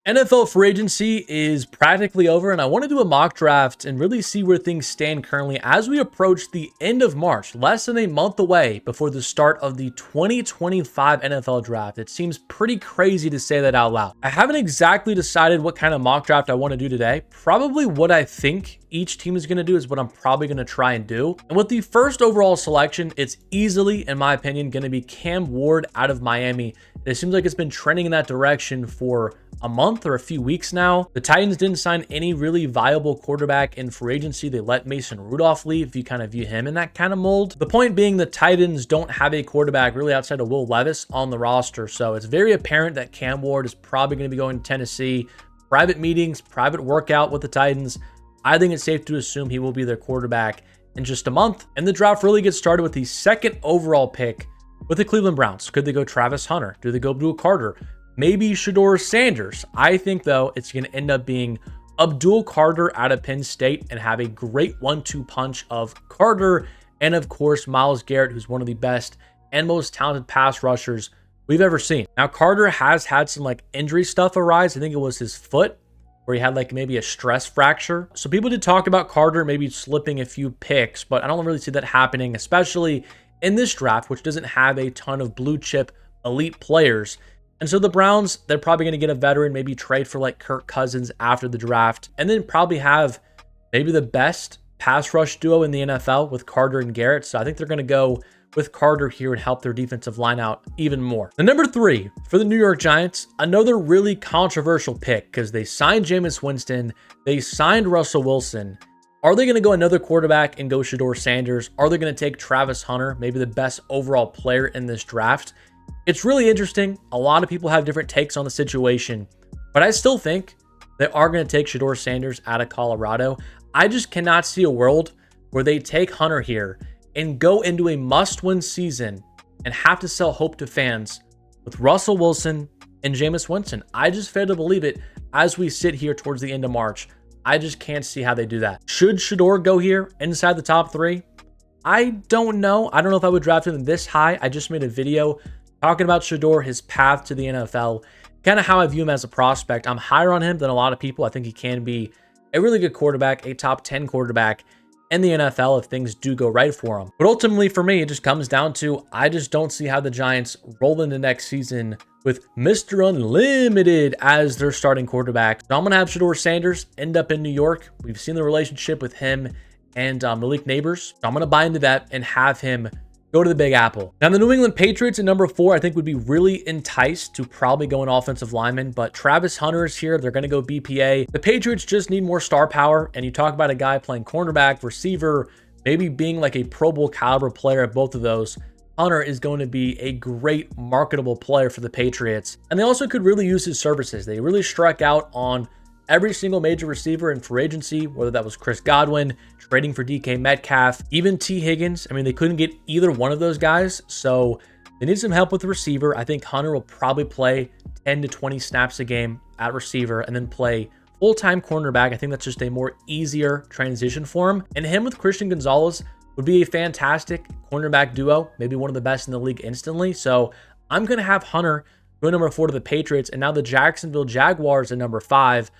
NFL free agency is practically over, and I want to do a mock draft and really see where things stand currently as we approach the end of March, less than a month away before the start of the 2025 NFL draft. It seems pretty crazy to say that out loud. I haven't exactly decided what kind of mock draft I want to do today. Probably what I think each team is going to do is what I'm probably going to try and do. And with the first overall selection, it's easily, in my opinion, going to be Cam Ward out of Miami. It seems like it's been trending in that direction for a month or a few weeks now. The Titans didn't sign any really viable quarterback in free agency. They let Mason Rudolph leave, if you kind of view him in that kind of mold. The point being, the Titans don't have a quarterback really outside of Will Levis on the roster. So it's very apparent that Cam Ward is probably going to be going to Tennessee. Private meetings, private workout with the Titans. I think it's safe to assume he will be their quarterback in just a month. And the draft really gets started with the second overall pick with the Cleveland Browns. Could they go Travis Hunter? Do they go Abdul Carter? Maybe Shedeur Sanders. I think, though, it's going to end up being Abdul Carter out of Penn State and have a great 1-2 punch of Carter and, of course, Myles Garrett, who's one of the best and most talented pass rushers we've ever seen. Now, Carter has had some injury stuff arise. I think it was his foot where he had maybe a stress fracture. So people did talk about Carter maybe slipping a few picks, but I don't really see that happening, especially in this draft, which doesn't have a ton of blue chip elite players. And so the Browns, they're probably going to get a veteran, maybe trade for Kirk Cousins after the draft, and then probably have maybe the best pass rush duo in the NFL with Carter and Garrett. So I think they're going to go with Carter here and help their defensive line out even more. The number 3 for the New York Giants, another really controversial pick because they signed Jameis Winston, they signed Russell Wilson. Are they going to go another quarterback and go Shedeur Sanders? Are they going to take Travis Hunter, maybe the best overall player in this draft? It's really interesting. A lot of people have different takes on the situation, but I still think they are going to take Shedeur Sanders out of Colorado. I just cannot see a world where they take Hunter here and go into a must-win season and have to sell hope to fans with Russell Wilson and Jameis Winston. I just fail to believe it as we sit here towards the end of March. I just can't see how they do that. Should Shedeur go here inside the top 3? I don't know. I don't know if I would draft him this high. I just made a video talking about Shedeur, his path to the NFL, kind of how I view him as a prospect. I'm higher on him than a lot of people. I think he can be a really good quarterback, a top 10 quarterback in the NFL if things do go right for him. But ultimately for me, it just comes down to, I just don't see how the Giants roll into next season with Mr. Unlimited as their starting quarterback. So I'm going to have Shedeur Sanders end up in New York. We've seen the relationship with him and Malik Nabers. So I'm going to buy into that and have him go to the Big Apple. Now, the New England Patriots at number 4, I think would be really enticed to probably go an offensive lineman, but Travis Hunter is here. They're going to go BPA. The Patriots just need more star power, and you talk about a guy playing cornerback, receiver, maybe being a Pro Bowl caliber player at both of those. Hunter is going to be a great marketable player for the Patriots, and they also could really use his services. They really struck out on every single major receiver in free agency, whether that was Chris Godwin, trading for DK Metcalf, even T. Higgins. I mean, they couldn't get either one of those guys, so they need some help with the receiver. I think Hunter will probably play 10 to 20 snaps a game at receiver and then play full-time cornerback. I think that's just a more easier transition for him. And him with Christian Gonzalez would be a fantastic cornerback duo, maybe one of the best in the league instantly. So I'm going to have Hunter go number 4 to the Patriots, and now the Jacksonville Jaguars at number 5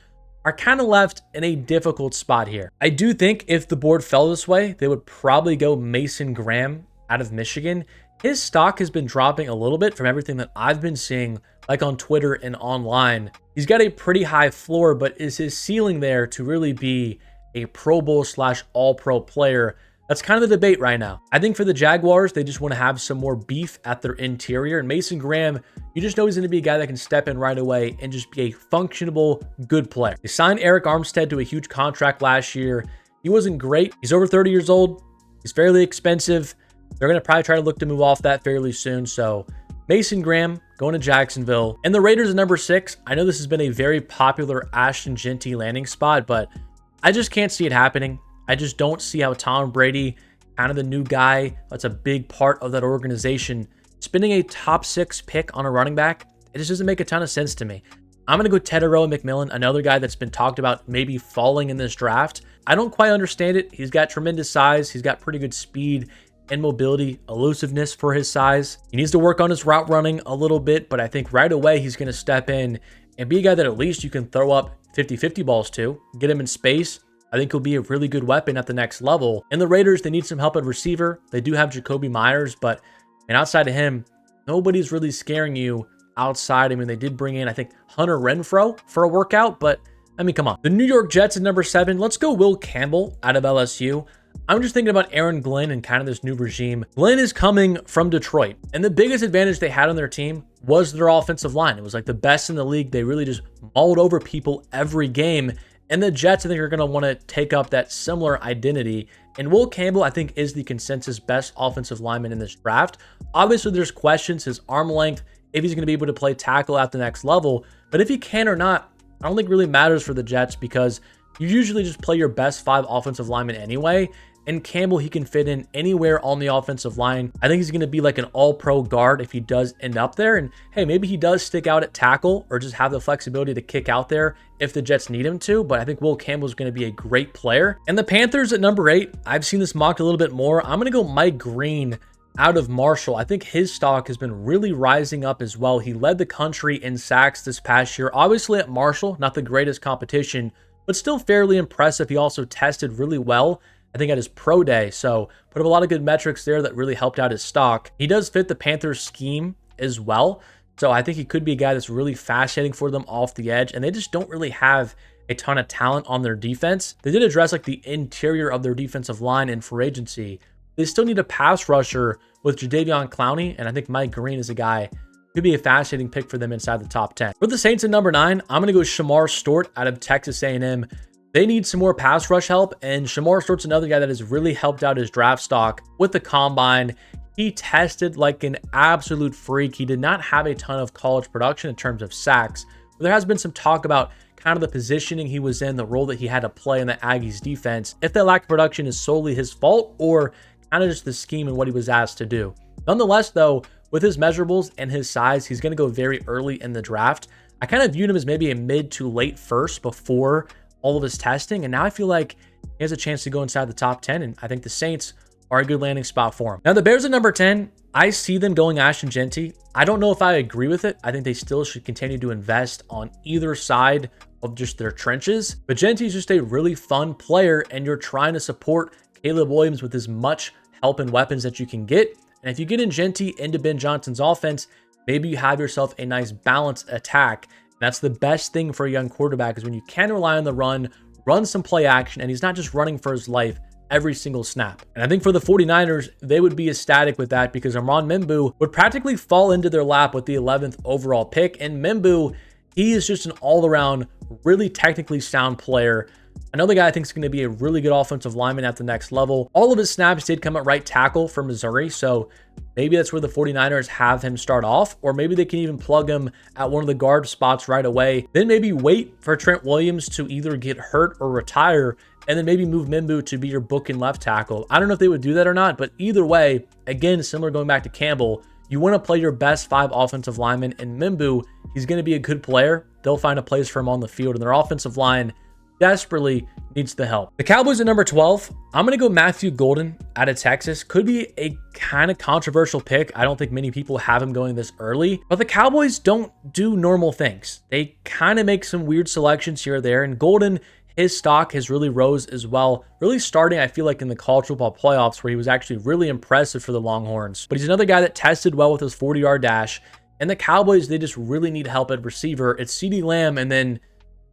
are kind of left in a difficult spot here. I do think if the board fell this way, they would probably go Mason Graham out of Michigan. His stock has been dropping a little bit from everything that I've been seeing, on Twitter and online. He's got a pretty high floor, but is his ceiling there to really be a Pro Bowl / All-Pro player? That's kind of the debate right now. I think for the Jaguars, they just want to have some more beef at their interior. And Mason Graham, you just know he's going to be a guy that can step in right away and just be a functionable, good player. They signed Eric Armstead to a huge contract last year. He wasn't great. He's over 30 years old. He's fairly expensive. They're going to probably try to look to move off that fairly soon. So Mason Graham going to Jacksonville. And the Raiders at number 6. I know this has been a very popular Ashton Jeanty landing spot, but I just can't see it happening. I just don't see how Tom Brady, kind of the new guy, that's a big part of that organization, spending a top 6 pick on a running back. It just doesn't make a ton of sense to me. I'm going to go Tetairoa McMillan, another guy that's been talked about maybe falling in this draft. I don't quite understand it. He's got tremendous size. He's got pretty good speed and mobility, elusiveness for his size. He needs to work on his route running a little bit, but I think right away he's going to step in and be a guy that at least you can throw up 50-50 balls to, get him in space. I think he'll be a really good weapon at the next level. And the Raiders, they need some help at receiver. They do have Jakobi Meyers, but outside of him, nobody's really scaring you outside. I mean, they did bring in, I think, Hunter Renfrow for a workout, but I mean, come on. The New York Jets at number 7. Let's go Will Campbell out of LSU. I'm just thinking about Aaron Glenn and kind of this new regime. Glenn is coming from Detroit, and the biggest advantage they had on their team was their offensive line. It was like the best in the league. They really just mauled over people every game. And the Jets, I think, are going to want to take up that similar identity. And Will Campbell, I think, is the consensus best offensive lineman in this draft. Obviously, there's questions, his arm length, if he's going to be able to play tackle at the next level. But if he can or not, I don't think really matters for the Jets because you usually just play your best 5 offensive linemen anyway. And Campbell, he can fit in anywhere on the offensive line. I think he's going to be like an all-pro guard if he does end up there. And hey, maybe he does stick out at tackle or just have the flexibility to kick out there if the Jets need him to. But I think Will Campbell is going to be a great player. And the Panthers at number 8, I've seen this mocked a little bit more. I'm going to go Mike Green out of Marshall. I think his stock has been really rising up as well. He led the country in sacks this past year. Obviously at Marshall, not the greatest competition, but still fairly impressive. He also tested really well, I think, at his pro day. So put up a lot of good metrics there that really helped out his stock. He does fit the Panthers scheme as well. So I think he could be a guy that's really fascinating for them off the edge. And they just don't really have a ton of talent on their defense. They did address like the interior of their defensive line in free agency. They still need a pass rusher with Jadeveon Clowney. And I think Mike Green is a guy could be a fascinating pick for them inside the top 10. For the Saints at number 9, I'm going to go Shamar Stewart out of Texas A&M. They need some more pass rush help, and Shamar Stewart's another guy that has really helped out his draft stock with the combine. He tested like an absolute freak. He did not have a ton of college production in terms of sacks, but there has been some talk about kind of the positioning he was in, the role that he had to play in the Aggies defense. If that lack of production is solely his fault or kind of just the scheme and what he was asked to do. Nonetheless, though, with his measurables and his size, he's going to go very early in the draft. I kind of viewed him as maybe a mid to late first before all of his testing, and now I feel like he has a chance to go inside the top 10, and I think the Saints are a good landing spot for him. Now, the Bears at number 10, I see them going Ashton Jeanty. I don't know if I agree with it. I think they still should continue to invest on either side of just their trenches, but Jeanty is just a really fun player, and you're trying to support Caleb Williams with as much help and weapons that you can get. And if you get in Jeanty into Ben Johnson's offense, maybe you have yourself a nice balanced attack. That's the best thing for a young quarterback, is when you can rely on the run some play action, and he's not just running for his life every single snap. And I think for the 49ers, they would be ecstatic with that because Amron Mimbu would practically fall into their lap with the 11th overall pick. And Mimbu, he is just an all-around, really technically sound player. Another guy I think is going to be a really good offensive lineman at the next level. All of his snaps did come at right tackle for Missouri, so maybe that's where the 49ers have him start off, or maybe they can even plug him at one of the guard spots right away. Then maybe wait for Trent Williams to either get hurt or retire, and then maybe move Mimbu to be your book and left tackle. I don't know if they would do that or not, but either way, again, similar going back to Campbell, you want to play your best 5 offensive linemen, and Mimbu, he's going to be a good player. They'll find a place for him on the field, and their offensive line desperately needs the help. The Cowboys at number 12, I'm going to go Matthew Golden out of Texas. Could be a kind of controversial pick. I don't think many people have him going this early, but the Cowboys don't do normal things. They kind of make some weird selections here or there, and Golden, his stock has really rose as well. Really starting, I feel like, in the college football playoffs where he was actually really impressive for the Longhorns. But he's another guy that tested well with his 40-yard dash, and the Cowboys, they just really need help at receiver. It's CeeDee Lamb and then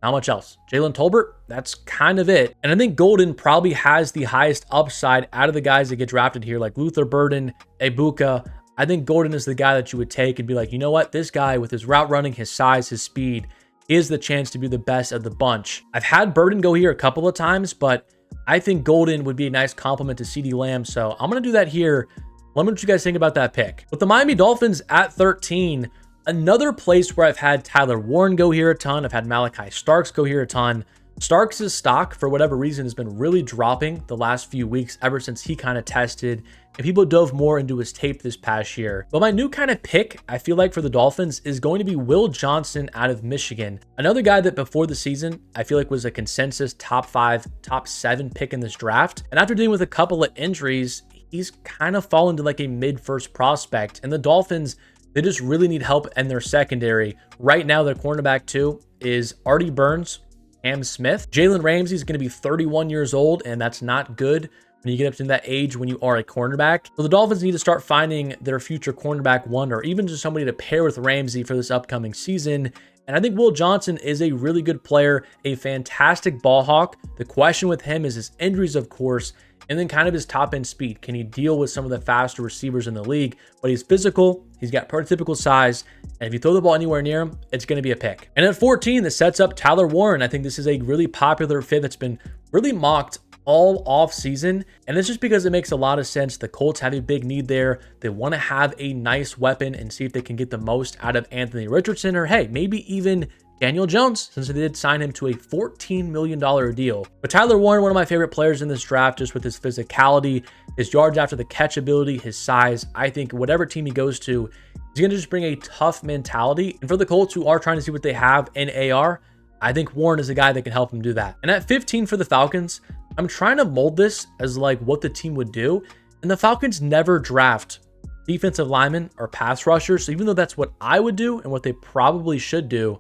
not much else. Jalen Tolbert, that's kind of it. And I think Golden probably has the highest upside out of the guys that get drafted here, like Luther Burden, Ibuka. I think Golden is the guy that you would take and be like, you know what? This guy with his route running, his size, his speed, is the chance to be the best of the bunch. I've had Burden go here a couple of times, but I think Golden would be a nice compliment to CeeDee Lamb. So I'm going to do that here. Let me know what you guys think about that pick. With the Miami Dolphins at 13, another place where I've had Tyler Warren go here a ton. I've had Malachi Starks go here a ton. Starks' stock, for whatever reason, has been really dropping the last few weeks ever since he kind of tested and people dove more into his tape this past year. But my new kind of pick, I feel like, for the Dolphins is going to be Will Johnson out of Michigan. Another guy that before the season, I feel like was a consensus top 5, top 7 pick in this draft. And after dealing with a couple of injuries, he's kind of fallen to like a mid-first prospect. And the Dolphins, They just really need help in their secondary. Right now, their cornerback 2 is Artie Burns, Cam Smith. Jalen Ramsey is going to be 31 years old, and that's not good when you get up to that age when you are a cornerback. So the Dolphins need to start finding their future cornerback 1, or even just somebody to pair with Ramsey for this upcoming season. And I think Will Johnson is a really good player, a fantastic ball hawk. The question with him is his injuries, of course, and then kind of his top end speed. Can he deal with some of the faster receivers in the league? But he's physical, he's got prototypical size, and if you throw the ball anywhere near him, it's going to be a pick. And at 14, this sets up Tyler Warren. I think this is a really popular fit that's been really mocked all off season, and it's just because it makes a lot of sense. The Colts have a big need there. They want to have a nice weapon and see if they can get the most out of Anthony Richardson, or hey, maybe even Daniel Jones, since they did sign him to a $14 million deal. But Tyler Warren, one of my favorite players in this draft, just with his physicality, his yards after the catch ability, his size. I think whatever team he goes to, he's going to just bring a tough mentality. And for the Colts, who are trying to see what they have in AR, I think Warren is a guy that can help him do that. And at 15 for the Falcons, I'm trying to mold this as like what the team would do. And the Falcons never draft defensive linemen or pass rushers. So even though that's what I would do and what they probably should do,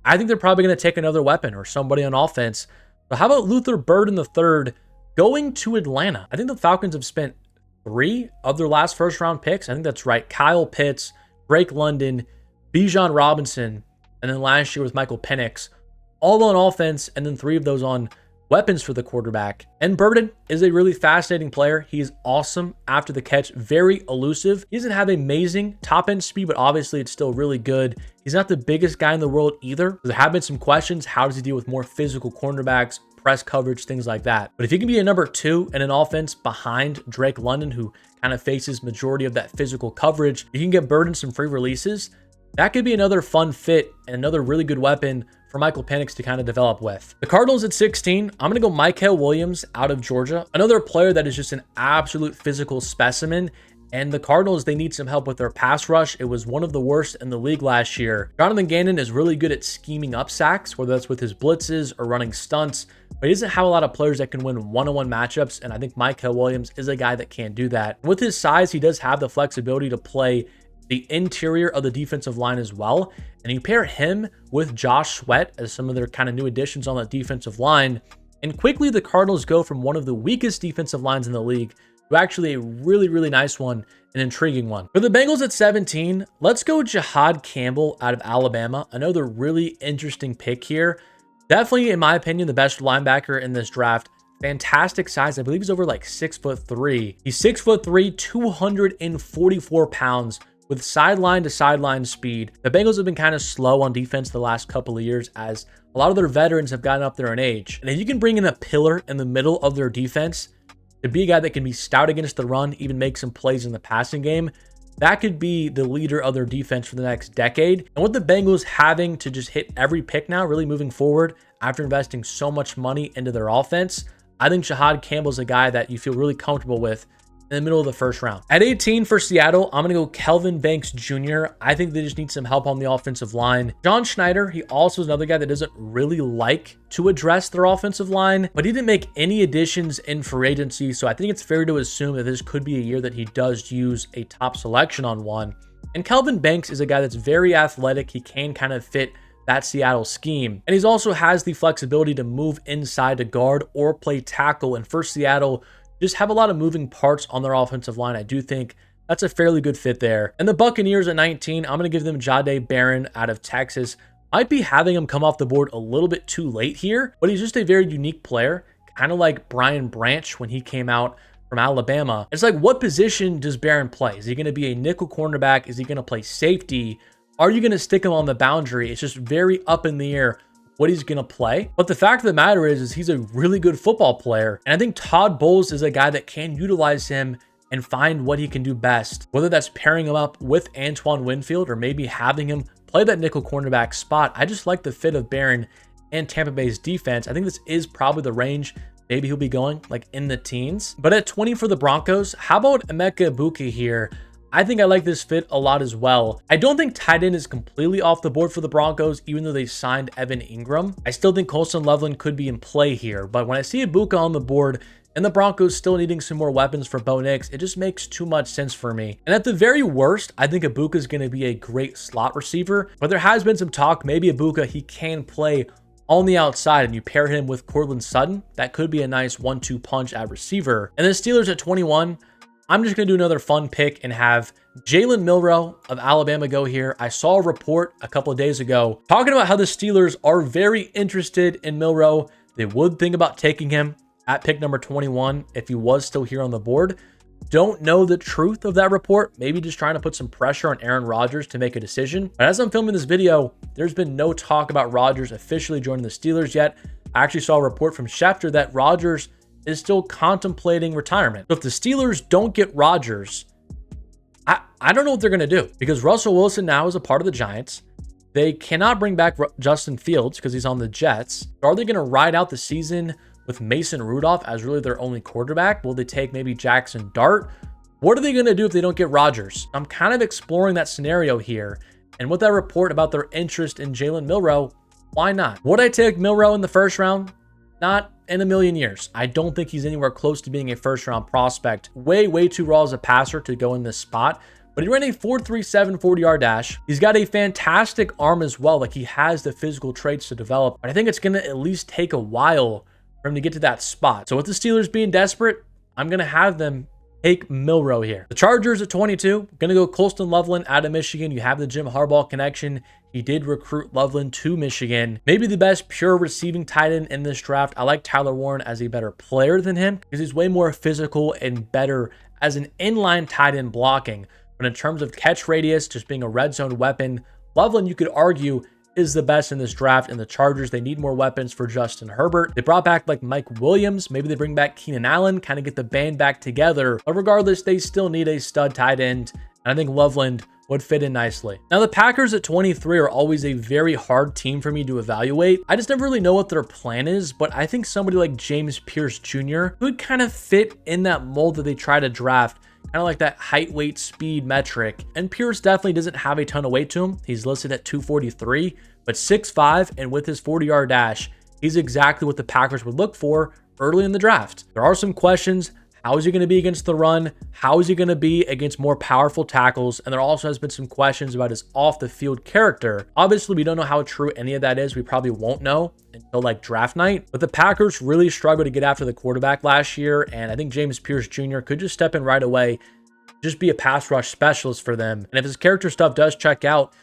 I think they're probably going to take another weapon or somebody on offense. But how about Luther Burden III going to Atlanta? I think the Falcons have spent 3 of their last first round picks. I think that's right. Kyle Pitts, Drake London, Bijan Robinson, and then last year with Michael Penix, all on offense, and then 3 of those on weapons for the quarterback. And Burden is a really fascinating player. He is awesome after the catch, very elusive. He doesn't have amazing top end speed, but obviously it's still really good. He's not the biggest guy in the world either. There have been some questions. How does he deal with more physical cornerbacks, press coverage, things like that? But if he can be a number 2 in an offense behind Drake London, who kind of faces majority of that physical coverage, you can get Burden some free releases. That could be another fun fit and another really good weapon for Michael Penix to kind of develop with. The Cardinals at 16, I'm going to go Mykel Williams out of Georgia. Another player that is just an absolute physical specimen. And the Cardinals, they need some help with their pass rush. It was one of the worst in the league last year. Jonathan Gannon is really good at scheming up sacks, whether that's with his blitzes or running stunts, but he doesn't have a lot of players that can win one-on-one matchups. And I think Mykel Williams is a guy that can do that. With his size, he does have the flexibility to play the interior of the defensive line as well. And you pair him with Josh Sweat as some of their kind of new additions on that defensive line. And quickly, the Cardinals go from one of the weakest defensive lines in the league to actually a really, really nice one, an intriguing one. For the Bengals at 17, let's go Jihad Campbell out of Alabama. Another really interesting pick here. Definitely, in my opinion, the best linebacker in this draft. Fantastic size. I believe he's over like 6'3". He's 6'3", 244 pounds. With sideline to sideline speed. The Bengals have been kind of slow on defense the last couple of years as a lot of their veterans have gotten up there in age. And if you can bring in a pillar in the middle of their defense to be a guy that can be stout against the run, even make some plays in the passing game, that could be the leader of their defense for the next decade. And with the Bengals having to just hit every pick now, really moving forward after investing so much money into their offense, I think Jihad Campbell's a guy that you feel really comfortable with in the middle of the first round. At 18 for Seattle, I'm going to go Kelvin Banks Jr. I think they just need some help on the offensive line. John Schneider, he also is another guy that doesn't really like to address their offensive line, but he didn't make any additions in free agency, so I think it's fair to assume that this could be a year that he does use a top selection on one. And Kelvin Banks is a guy that's very athletic. He can kind of fit that Seattle scheme. And he also has the flexibility to move inside to guard or play tackle. And for Seattle, just have a lot of moving parts on their offensive line. I do think that's a fairly good fit there. And the Buccaneers at 19, I'm going to give them Jahdae Barron out of Texas. Might be having him come off the board a little bit too late here, but he's just a very unique player, kind of like Brian Branch when he came out from Alabama. It's like, what position does Barron play? Is he going to be a nickel cornerback? Is he going to play safety? Are you going to stick him on the boundary? It's just very up in the air what he's going to play. But the fact of the matter is he's a really good football player. And I think Todd Bowles is a guy that can utilize him and find what he can do best, whether that's pairing him up with Antoine Winfield or maybe having him play that nickel cornerback spot. I just like the fit of Barron and Tampa Bay's defense. I think this is probably the range. Maybe he'll be going like in the teens. But at 20 for the Broncos, how about Emeka Egbuka here? I think I like this fit a lot as well. I don't think tight end is completely off the board for the Broncos, even though they signed Evan Ingram. I still think Colston Loveland could be in play here, but when I see Ibuka on the board and the Broncos still needing some more weapons for Bo Nix, it just makes too much sense for me. And at the very worst, I think Ibuka is going to be a great slot receiver, but there has been some talk, maybe Ibuka, he can play on the outside and you pair him with Courtland Sutton. That could be a nice 1-2 punch at receiver. And the Steelers at 21, I'm just going to do another fun pick and have Jalen Milroe of Alabama go here. I saw a report a couple of days ago talking about how the Steelers are very interested in Milroe. They would think about taking him at pick number 21 if he was still here on the board. Don't know the truth of that report. Maybe just trying to put some pressure on Aaron Rodgers to make a decision. But as I'm filming this video, there's been no talk about Rodgers officially joining the Steelers yet. I actually saw a report from Schefter that Rodgers is still contemplating retirement. So if the Steelers don't get Rodgers, I don't know what they're going to do, because Russell Wilson now is a part of the Giants. They cannot bring back Justin Fields because he's on the Jets. Are they going to ride out the season with Mason Rudolph as really their only quarterback? Will they take maybe Jackson Dart? What are they going to do if they don't get Rodgers? I'm kind of exploring that scenario here. And with that report about their interest in Jalen Milroe, why not? Would I take Milroe in the first round? Not in a million years. I don't think he's anywhere close to being a first round prospect. Way too raw as a passer to go in this spot. But he ran a 4.37 40-yard dash. He's got a fantastic arm as well. Like, he has the physical traits to develop. But I think it's going to at least take a while for him to get to that spot. So with the Steelers being desperate, I'm going to have them take Milroe here. The Chargers at 22, going to go Colston Loveland out of Michigan. You have the Jim Harbaugh connection. He did recruit Loveland to Michigan. Maybe the best pure receiving tight end in this draft. I like Tyler Warren as a better player than him because he's way more physical and better as an inline tight end blocking. But in terms of catch radius, just being a red zone weapon, Loveland, you could argue, is the best in this draft. And the Chargers, they need more weapons for Justin Herbert. They brought back like Mike Williams. Maybe they bring back Keenan Allen, kind of get the band back together. But regardless, they still need a stud tight end. And I think Loveland would fit in nicely. Now, the Packers at 23 are always a very hard team for me to evaluate. I just never really know what their plan is, but I think somebody like James Pierce Jr. would kind of fit in that mold that they try to draft, kind of like that height, weight, speed metric. And Pierce definitely doesn't have a ton of weight to him. He's listed at 243, but 6'5", and with his 40-yard dash, he's exactly what the Packers would look for early in the draft. There are some questions. How is he going to be against the run? How is he going to be against more powerful tackles? And there also has been some questions about his off-the-field character. Obviously, we don't know how true any of that is. We probably won't know until like draft night. But the Packers really struggled to get after the quarterback last year. And I think James Pierce Jr. could just step in right away, just be a pass rush specialist for them. And if his character stuff does check out,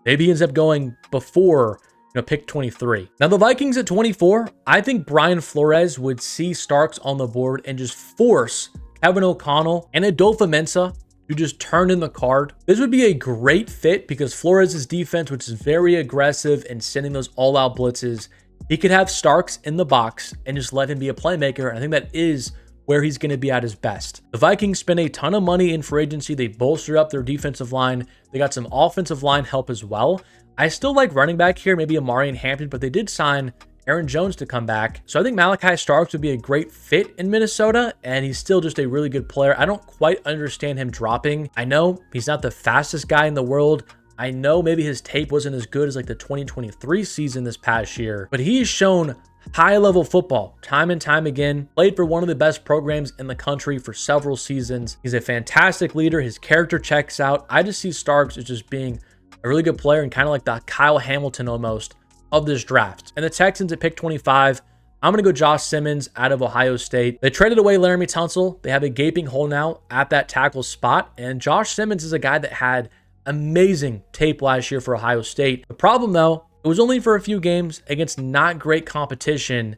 maybe he ends up going before pick 23. Now, the Vikings at 24, I think Brian Flores would see Starks on the board and just force Kevin O'Connell and Adolfo Mensa to just turn in the card. This would be a great fit because Flores' defense, which is very aggressive and sending those all-out blitzes, he could have Starks in the box and just let him be a playmaker. And I think that is where he's going to be at his best. The Vikings spent a ton of money in free agency. They bolstered up their defensive line. They got some offensive line help as well. I still like running back here, maybe Amari and Hampton, but they did sign Aaron Jones to come back. So I think Malachi Starks would be a great fit in Minnesota, and he's still just a really good player. I don't quite understand him dropping. I know he's not the fastest guy in the world. I know maybe his tape wasn't as good as like the 2023 season this past year, but he's shown high-level football time and time again, played for one of the best programs in the country for several seasons. He's a fantastic leader. His character checks out. I just see Starks as just being a really good player and kind of like the Kyle Hamilton almost of this draft. And the Texans at pick 25, I'm going to go Josh Simmons out of Ohio State. They traded away Laramie Tunsil. They have a gaping hole now at that tackle spot. And Josh Simmons is a guy that had amazing tape last year for Ohio State. The problem though, it was only for a few games against not great competition.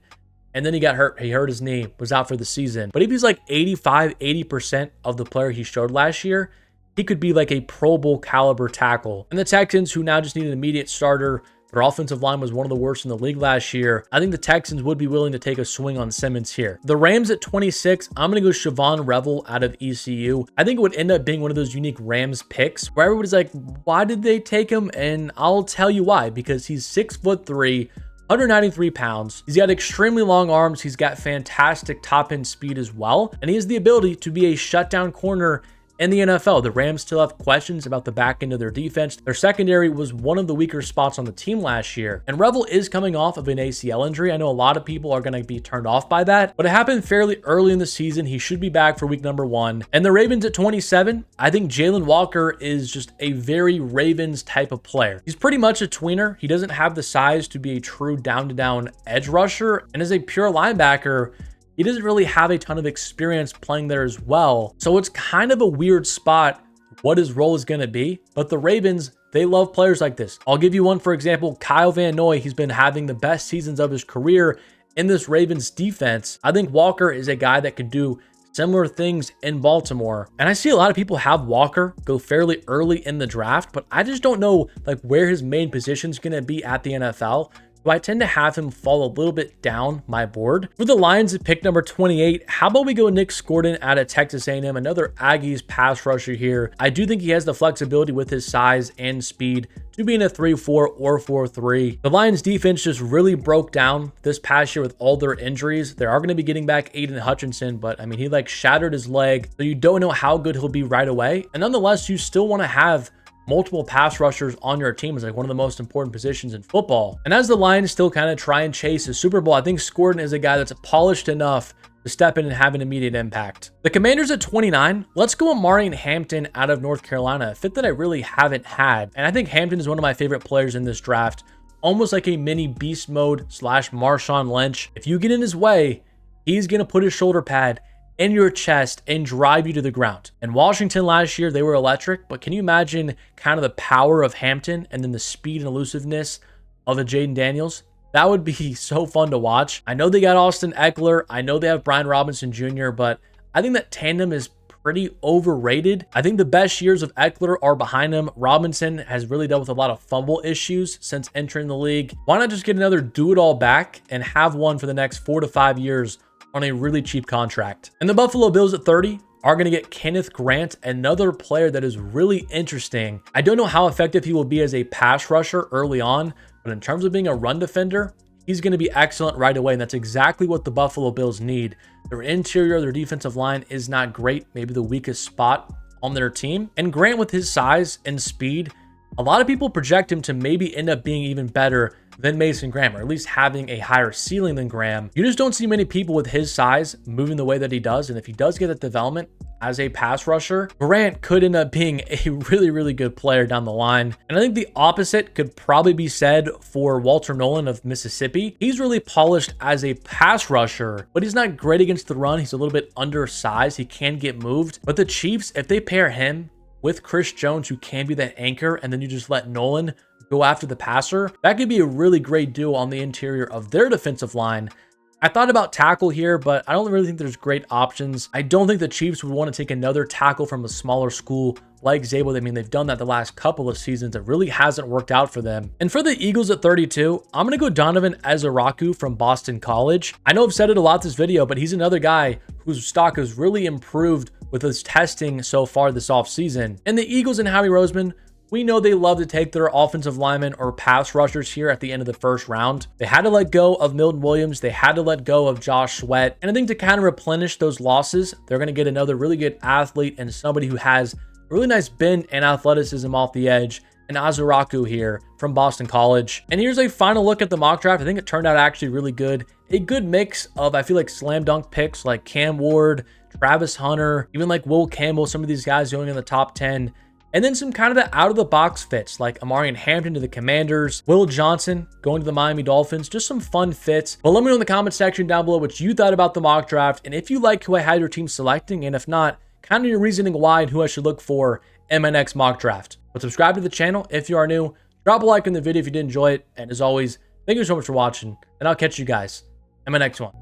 And then he got hurt. He hurt his knee, was out for the season. But if he's like 80% of the player he showed last year, he could be like a Pro Bowl caliber tackle. And the Texans, who now just need an immediate starter, their offensive line was one of the worst in the league last year. I think the Texans would be willing to take a swing on Simmons here. The Rams at 26, I'm going to go Siobhan Revel out of ECU. I think it would end up being one of those unique Rams picks where everybody's like, why did they take him? And I'll tell you why, because he's 6'3", 193 pounds. He's got extremely long arms. He's got fantastic top end speed as well. And he has the ability to be a shutdown corner in the NFL. The Rams still have questions about the back end of their defense. Their secondary was one of the weaker spots on the team last year. And Revel is coming off of an ACL injury. I know a lot of people are going to be turned off by that, but it happened fairly early in the season. He should be back for week number 1. And the Ravens at 27, I think Jalen Walker is just a very Ravens type of player. He's pretty much a tweener. He doesn't have the size to be a true down-to-down edge rusher. And as a pure linebacker, he doesn't really have a ton of experience playing there as well. So it's kind of a weird spot what his role is going to be. But the Ravens, they love players like this. I'll give you one, for example, Kyle Van Noy. He's been having the best seasons of his career in this Ravens defense. I think Walker is a guy that could do similar things in Baltimore. And I see a lot of people have Walker go fairly early in the draft, but I just don't know like where his main position is going to be at the NFL. So I tend to have him fall a little bit down my board. For the Lions at pick number 28, how about we go Nick Scordon out of Texas A&M, another Aggies pass rusher here. I do think he has the flexibility with his size and speed to be in a 3-4 or 4-3. The Lions defense just really broke down this past year with all their injuries. They are going to be getting back Aiden Hutchinson, but I mean, he like shattered his leg, so you don't know how good he'll be right away. And nonetheless, you still want to have multiple pass rushers on your team is like one of the most important positions in football. And as the Lions still kind of try and chase a Super Bowl, I think Scordon is a guy that's polished enough to step in and have an immediate impact. The Commanders at 29, let's go Omarion Hampton out of North Carolina, a fit that I really haven't had. And I think Hampton is one of my favorite players in this draft, almost like a mini beast mode / Marshawn Lynch. If you get in his way, he's going to put his shoulder pad in your chest and drive you to the ground. And Washington last year, they were electric, but can you imagine kind of the power of Hampton and then the speed and elusiveness of a Jaden Daniels? That would be so fun to watch. I know they got Austin Eckler. I know they have Brian Robinson Jr., but I think that tandem is pretty overrated. I think the best years of Eckler are behind him. Robinson has really dealt with a lot of fumble issues since entering the league. Why not just get another do-it-all back and have one for the next 4 to 5 years on a really cheap contract? And the Buffalo Bills at 30 are going to get Kenneth Grant, another player that is really interesting. I don't know how effective he will be as a pass rusher early on, but in terms of being a run defender, he's going to be excellent right away, and that's exactly what the Buffalo Bills need. Their interior, their defensive line is not great, maybe the weakest spot on their team. And Grant, with his size and speed, a lot of people project him to maybe end up being even better than Mason Graham, or at least having a higher ceiling than Graham. You just don't see many people with his size moving the way that he does. And if he does get that development as a pass rusher, Grant could end up being a really, really good player down the line. And I think the opposite could probably be said for Walter Nolan of Mississippi. He's really polished as a pass rusher, but he's not great against the run. He's a little bit undersized. He can get moved. But the Chiefs, if they pair him with Chris Jones, who can be that anchor, and then you just let Nolan go after the passer, that could be a really great duo on the interior of their defensive line. I thought about tackle here, but I don't really think there's great options. I don't think the Chiefs would want to take another tackle from a smaller school like Zabel. I mean, they've done that the last couple of seasons. It really hasn't worked out for them. And for the Eagles at 32, I'm going to go Donovan Ezaraku from Boston College. I know I've said it a lot this video, but he's another guy whose stock has really improved with his testing so far this offseason. And the Eagles and Howie Roseman, we know they love to take their offensive linemen or pass rushers here at the end of the first round. They had to let go of Milton Williams. They had to let go of Josh Sweat. And I think to kind of replenish those losses, they're going to get another really good athlete and somebody who has a really nice bend and athleticism off the edge. And Ezaraku here from Boston College. And here's a final look at the mock draft. I think it turned out actually really good. A good mix of, I feel like, slam dunk picks like Cam Ward, Travis Hunter, even like Will Campbell, some of these guys going in the top 10. And then some kind of the out-of-the-box fits, like Omarion Hampton to the Commanders, Will Johnson going to the Miami Dolphins, just some fun fits. But let me know in the comment section down below what you thought about the mock draft, and if you like who I had your team selecting, and if not, kind of your reasoning why and who I should look for in my next mock draft. But subscribe to the channel if you are new, drop a like in the video if you did enjoy it, and as always, thank you so much for watching, and I'll catch you guys in my next one.